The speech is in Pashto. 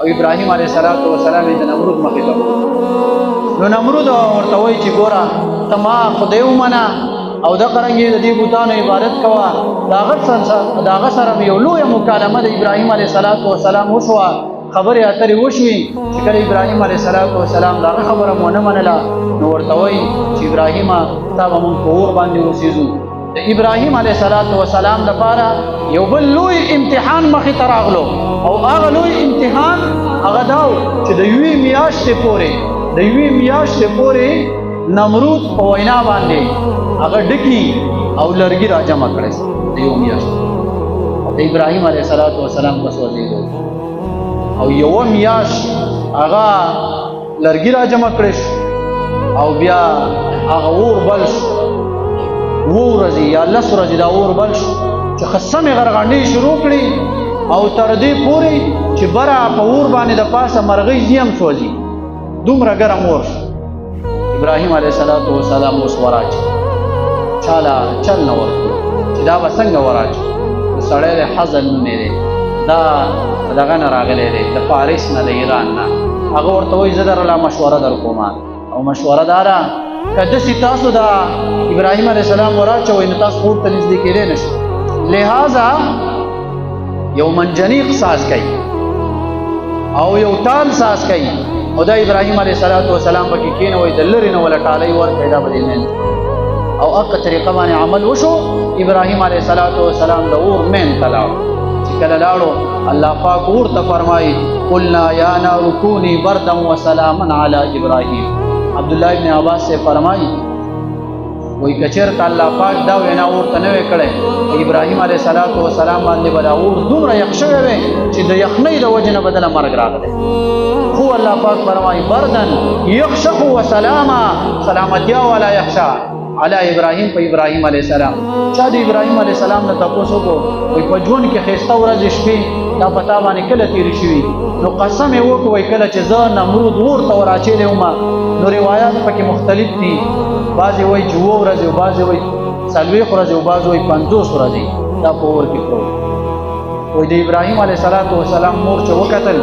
او ابراهیم علیه السلام د نمرود مخې ته نو نمرود ورته وایي چې ګوره ته ما خدای ومنه او د قرنګي د دې بوتانو عبادت کوه د هغه سره یو لویه مکالمه د ابراهیم علیه السلام وشوه خبرې اترې وشوې چې کله ابراهیم علیه السلام د هغه خبره مو نه منله نو ورته وایي چې ابراهیمه تا به مونږ په اور باندې اوسېږو د ابراهیم علیه السلام لپاره یو بل لوی امتحان مخې ته راغلو او هغه لوی امتحان هغه دا و چې د یوې میاشتې پورې نمرود په وینا باندې هغه ډکي او لرګي را جمع کړی د یو میاشت د ابراهیم علیه السلام په سوځېدو او یوه میاشت هغه لرګي را جمع کړی او بیا هغه اور بل شو 2 ورځې یا 10 ورځې دا اور بل شو چې خصمې غرغنډې شروع کړي او تر دې پورې چې بره په اور باندې د پاسه مرغۍ زیم سوځي دومره ګرم اور شو ابراهیم علیه السلام اوس وراچ چاله چل نه ورکړو چې دا به څنګه وراچ سړی د حزن نومې دی دا دغه نه راغلی دی د پاریس نه د ایران نه هغه ورته وایي زه درله مشوره در کوم او مشوره دا ده که داسې تاسو د ابراهیم علیه السلام وراچوئ نو تاسو اور ته نږدې کېدی نه شئ لہذا یو منجنیق ساز کوي او یو تال ساز کوي او دا ابراهیم علیه السلام پکې کېنوئ د لرې نه وله ټالۍ ورکړئ دا به دې مین او هغه طریقه باندې عمل وشو ابراهیم علیه السلام د اور مین ته لاړو چې کله لاړو الله پاک اور ته فرمایي قلنا یا نار کوني بردا وسلاما علی ابراهیم عبدالله ابن عباس سے فرمایي وی کچرته الله پاک دا وینا اور ته نه وی کړی ابراهیم علیه السلام باندې به دا اور دومره یخ شوی وی چې د یخنۍ د وجې نه بدله مرګ راغلی خو الله پاک فرمایي بردن یخشق وسلاما سلامتیا والا یخشا علی ابراهیم په ابراهیم علیه السلام چا د ابراهیم علیه السلام نه تپوس وکړو وایي په ژوند کې ښایسته ورځې شپې دا په تا باندې کله تېرې شوي نو قسم یې وکړو وایي کله چې زه نمرود اور ته وراچېلی وم نو روایات پکې مختلف دي بعضې وایي چې 7 ورځې او بعضې وایي 40 ورځې او بعضې وایي 50 ورځې دا په اور کې پروت وایي د ابراهیم علیه السلام مور چې وکتل